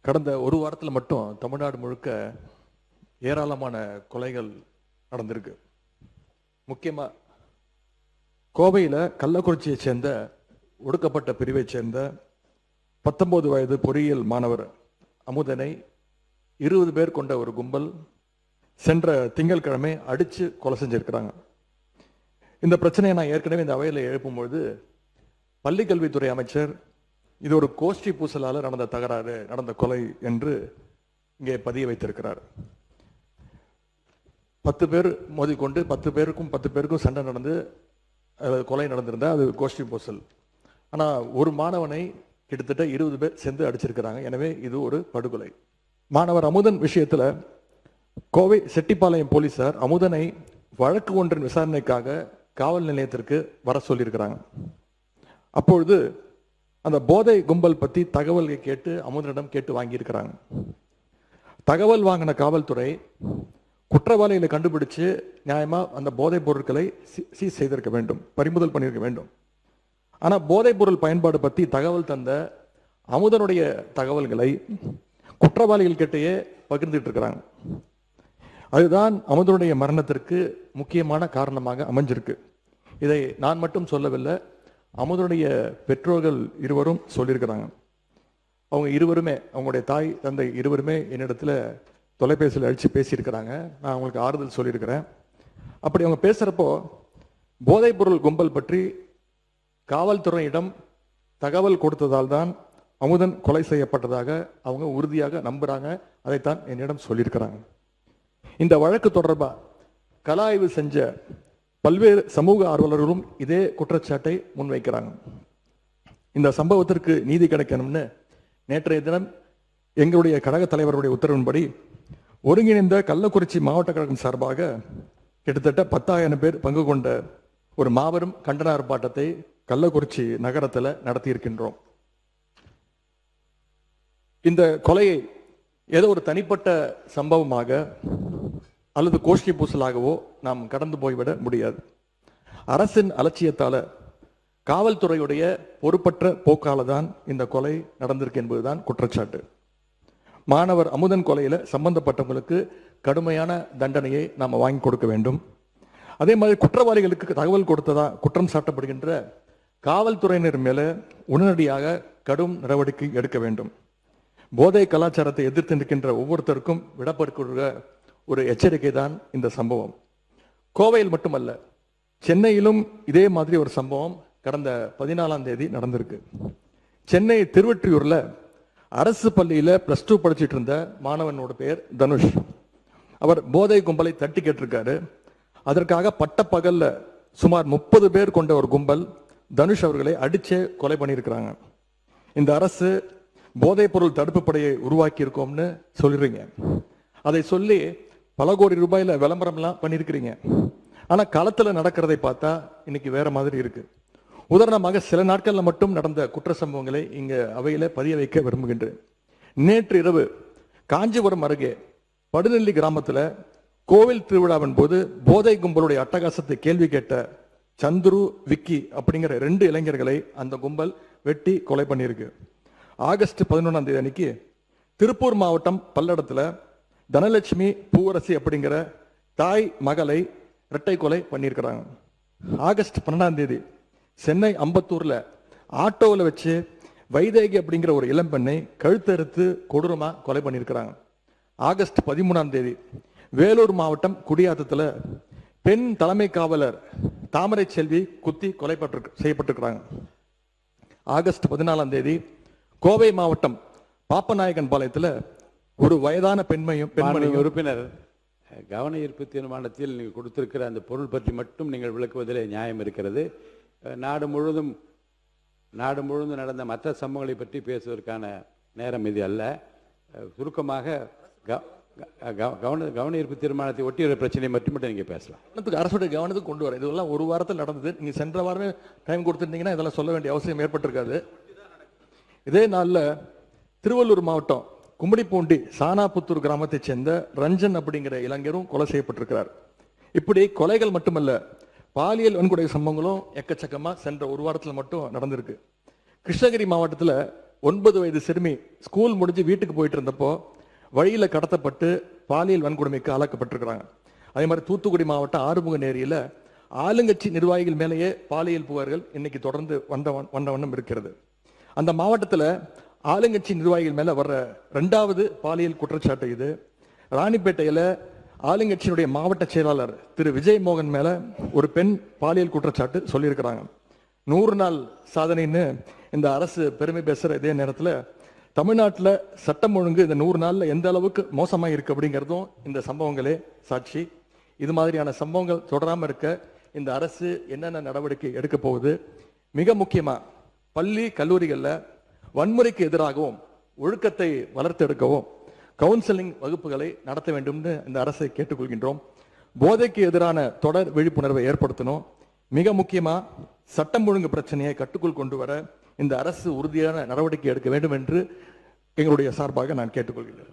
கடந்த ஒரு வாரத்தில் மட்டும் தமிழ்நாடு முழுக்க ஏராளமான கொலைகள் நடந்திருக்கு. முக்கியமாக கோவையில் கள்ளக்குறிச்சியை சேர்ந்த ஒடுக்கப்பட்ட பிரிவை சேர்ந்த 19 வயது பொறியியல் மாணவர் அமுதனை 20 பேர் கொண்ட ஒரு கும்பல் சென்ற திங்கட்கிழமை அடித்து கொலை செஞ்சிருக்கிறாங்க. இந்த பிரச்சனையை நான் ஏற்கனவே இந்த அவையில் எழுப்பும்பொழுது பள்ளிக்கல்வித்துறை அமைச்சர் இது ஒரு கோஷ்டி பூசலால் நடந்த தகராறு, நடந்த கொலை என்று இங்கே பதிய வைத்திருக்கிறார். 10 பேர் மோதிக்கொண்டு 10 பேருக்கும் சண்டை நடந்து கொலை நடந்திருந்தா அது கோஷ்டி பூசல். ஆனால் ஒரு மாணவனை கிட்டத்தட்ட 20 பேர் சேர்ந்து அடிச்சிருக்கிறாங்க. எனவே இது ஒரு படுகொலை. மாணவர் அமுதன் விஷயத்தில் கோவை செட்டிப்பாளையம் போலீசார் அமுதனை வழக்கு ஒன்றின் விசாரணைக்காக காவல் நிலையத்திற்கு வர சொல்லியிருக்கிறாங்க. அப்பொழுது அந்த போதை கும்பல் பற்றி தகவல்களை கேட்டு அமுதனிடம் கேட்டு வாங்கியிருக்கிறாங்க. தகவல் வாங்கின காவல்துறை குற்றவாளிகளை கண்டுபிடிச்சு நியாயமாக அந்த போதைப் பொருட்களை சீஸ் செய்திருக்க வேண்டும், பறிமுதல் பண்ணியிருக்க வேண்டும். ஆனால் போதைப் பொருள் பயன்பாடு பற்றி தகவல் தந்த அமுதனுடைய தகவல்களை குற்றவாளிகள் கிட்டேயே பகிர்ந்துட்டு இருக்கிறாங்க. அதுதான் அமுதனுடைய மரணத்திற்கு முக்கியமான காரணமாக அமைஞ்சிருக்கு. இதை நான் மட்டும் சொல்லவில்லை, அமுதனுடைய பெற்றோர்கள் இருவரும் சொல்லியிருக்கிறாங்க. அவங்க இருவருமே, அவங்களுடைய தாய் தந்தை இருவருமே என்னிடத்துல தொலைபேசியில் அழித்து பேசியிருக்கிறாங்க. நான் அவங்களுக்கு ஆறுதல் சொல்லியிருக்கிறேன். அப்படி அவங்க பேசுகிறப்போ போதைப் பொருள் கும்பல் பற்றி காவல்துறையிடம் தகவல் கொடுத்ததால் தான் அமுதன் கொலை செய்யப்பட்டதாக அவங்க உறுதியாக நம்புகிறாங்க. அதைத்தான் என்னிடம் சொல்லியிருக்கிறாங்க. இந்த வழக்கு தொடர்பாக கள ஆய்வு செஞ்ச பல்வேறு சமூக ஆர்வலர்களும் இதே குற்றச்சாட்டை முன்வைக்கிறாங்க. இந்த சம்பவத்திற்கு நீதி கிடைக்கணும்னு நேற்றைய தினம் எங்களுடைய கழக தலைவருடைய உத்தரவின்படி ஒருங்கிணைந்த கள்ளக்குறிச்சி மாவட்ட கழகம் சார்பாக கிட்டத்தட்ட 10,000 பேர் பங்கு கொண்ட ஒரு மாபெரும் கண்டன ஆர்ப்பாட்டத்தை கள்ளக்குறிச்சி நகரத்தில் நடத்தியிருக்கின்றோம். இந்த கொலையை ஏதோ ஒரு தனிப்பட்ட சம்பவமாக அல்லது கோஷ்டி பூசலாகவோ நாம் கடந்து போய்விட முடியாது. அரசின் அலட்சியத்தால, காவல்துறையுடைய பொறுப்பற்ற போக்கால தான் இந்த கொலை நடந்திருக்கு என்பதுதான் குற்றச்சாட்டு. மாணவர் அமுதன் கொலையில சம்பந்தப்பட்டவங்களுக்கு கடுமையான தண்டனையை நாம் வாங்கி கொடுக்க வேண்டும். அதே மாதிரி குற்றவாளிகளுக்கு தகவல் கொடுத்ததா குற்றம் சாட்டப்படுகின்ற காவல்துறையினர் மேல உடனடியாக கடும் நடவடிக்கை எடுக்க வேண்டும். போதை கலாச்சாரத்தை எதிர்த்து நிற்கின்ற ஒவ்வொருத்தருக்கும் விடப்படுகிற ஒரு எச்சரிக்கை தான் இந்த சம்பவம். கோவையில் மட்டுமல்ல, சென்னையிலும் இதே மாதிரி ஒரு சம்பவம் கடந்த 14ஆம் தேதி நடந்திருக்கு. சென்னை திருவொற்றியூர்ல அரசு பள்ளியில +2 படிச்சுட்டு இருந்த மாணவனோட பேர் தனுஷ். அவர் போதை கும்பலை தட்டி கேட்டிருக்காரு. அதற்காக பட்டப்பகல்ல சுமார் 30 பேர் கொண்ட ஒரு கும்பல் தனுஷ் அவர்களை அடிச்சே கொலை பண்ணியிருக்கிறாங்க. இந்த அரசு போதைப் பொருள் தடுப்பு படையை உருவாக்கி இருக்கோம்னு சொல்லிடுறீங்க. அதை சொல்லி பல கோடி ரூபாயில விளம்பரம்லாம் பண்ணியிருக்கிறீங்க. ஆனா களத்துல நடக்கிறதை பார்த்தா இன்னைக்கு வேற மாதிரி இருக்கு. உதாரணமாக சில நாட்கள்ல மட்டும் நடந்த குற்ற சம்பவங்களை இங்க அவையில பதிய வைக்க விரும்புகின்றேன். நேற்று இரவு காஞ்சிபுரம் அருகே படுநெல்லி கிராமத்துல கோவில் திருவிழாவின் போது போதை கும்பலுடைய அட்டகாசத்தை கேள்வி கேட்ட சந்துரு, விக்கி அப்படிங்கிற 2 இளைஞர்களை அந்த கும்பல் வெட்டி கொலை பண்ணியிருக்கு. ஆகஸ்ட் 11ஆம் தேதி அன்னைக்கு திருப்பூர் மாவட்டம் பல்லடத்துல தனலட்சுமி பூவரசி அப்படிங்கிற தாய் மகளை இரட்டை கொலை பண்ணியிருக்கிறாங்க. ஆகஸ்ட் 12ஆம் தேதி சென்னை அம்பத்தூர்ல ஆட்டோவில் வச்சு வைதேகி அப்படிங்கிற ஒரு இளம்பெண்ணை கழுத்தறுத்து கொடூரமா கொலை பண்ணியிருக்கிறாங்க. ஆகஸ்ட் 13ஆம் தேதி வேலூர் மாவட்டம் குடியாத்தத்தில் பெண் தலைமை காவலர் தாமரை செல்வி குத்தி கொலை செய்யப்பட்டிருக்கிறாங்க. ஆகஸ்ட் 14ஆம் தேதி கோவை மாவட்டம் பாப்பநாயக்கன் பாளையத்தில் ஒரு வயதான பெண்மணி உறுப்பினர் கவன ஈர்ப்பு தீர்மானத்தில் நீங்கள் கொடுத்திருக்கிற அந்த பொருள் பற்றி மட்டும் நீங்கள் விளக்குவதிலே நியாயம் இருக்கிறது. நாடு முழுவதும் நடந்த மற்ற சம்பவங்களை பற்றி பேசுவதற்கான நேரம் இது அல்ல. சுருக்கமாக கவன ஈர்ப்பு தீர்மானத்தை ஒட்டி ஒரு பிரச்சனை மட்டும் நீங்க பேசலாம். அரசுடைய கவனத்துக்கு கொண்டு வர இதெல்லாம் ஒரு வாரத்தில் நடந்தது. நீங்க சென்ற வாரமே டைம் கொடுத்துருந்தீங்கன்னா இதெல்லாம் சொல்ல வேண்டிய அவசியம் ஏற்பட்டிருக்காது. இதே நாளில் திருவள்ளூர் மாவட்டம் கும்படிப்பூண்டி சானாபுத்தூர் கிராமத்தை சேர்ந்த ரஞ்சன் அப்படிங்கிற இளைஞரும் கொலை செய்யப்பட்டிருக்கிறார். இப்படி கொலைகள் மட்டுமல்ல, பாலியல் வன்கொடை சம்பவங்களும் எக்கச்சக்கமா சென்ற ஒரு வாரத்தில் மட்டும் நடந்திருக்கு. கிருஷ்ணகிரி மாவட்டத்தில் 9 வயது சிறுமி ஸ்கூல் முடிஞ்சு வீட்டுக்கு போயிட்டு இருந்தப்போ வழியில கடத்தப்பட்டு பாலியல் வன்கொடுமைக்கு ஆளாக்கப்பட்டிருக்கிறாங்க. அதே மாதிரி தூத்துக்குடி மாவட்டம் ஆறுமுகநேரியில ஆளுங்கட்சி நிர்வாகிகள் மேலேயே பாலியல் புகார்கள் இன்னைக்கு தொடர்ந்து வந்த வண்ணம் இருக்கிறது. அந்த மாவட்டத்தில் ஆளுங்கட்சி நிர்வாகிகள் மேல வர்ற 2வது பாலியல் குற்றச்சாட்டு இது. ராணிப்பேட்டையில் ஆளுங்கட்சியினுடைய மாவட்ட செயலாளர் திரு விஜய் மோகன் மேல ஒரு பெண் பாலியல் குற்றச்சாட்டு சொல்லியிருக்கிறாங்க. 100 நாள் சாதனைன்னு இந்த அரசு பெருமை பேசுற இதே நேரத்தில் தமிழ்நாட்டில் சட்டம் ஒழுங்கு இந்த 100 நாள்ல எந்த அளவுக்கு மோசமாக இருக்கு அப்படிங்கிறதும் இந்த சம்பவங்களே சாட்சி. இது மாதிரியான சம்பவங்கள் தொடராமல் இருக்க இந்த அரசு என்னென்ன நடவடிக்கை எடுக்க போகுது? மிக முக்கியமா பள்ளி கல்லூரிகளில் வன்முறைக்கு எதிராகவும் ஒழுக்கத்தை வளர்த்தெடுக்கவும் கவுன்சிலிங் வகுப்புகளை நடத்த வேண்டும்னு இந்த அரசை கேட்டுக்கொள்கின்றோம். போதைக்கு எதிரான தொடர் விழிப்புணர்வை ஏற்படுத்தணும். மிக முக்கியமா சட்டம் ஒழுங்கு பிரச்சனையை கட்டுக்குள் கொண்டு வர இந்த அரசு உறுதியான நடவடிக்கை எடுக்க வேண்டும் என்று எங்களுடைய சார்பாக நான் கேட்டுக்கொள்கிறேன்.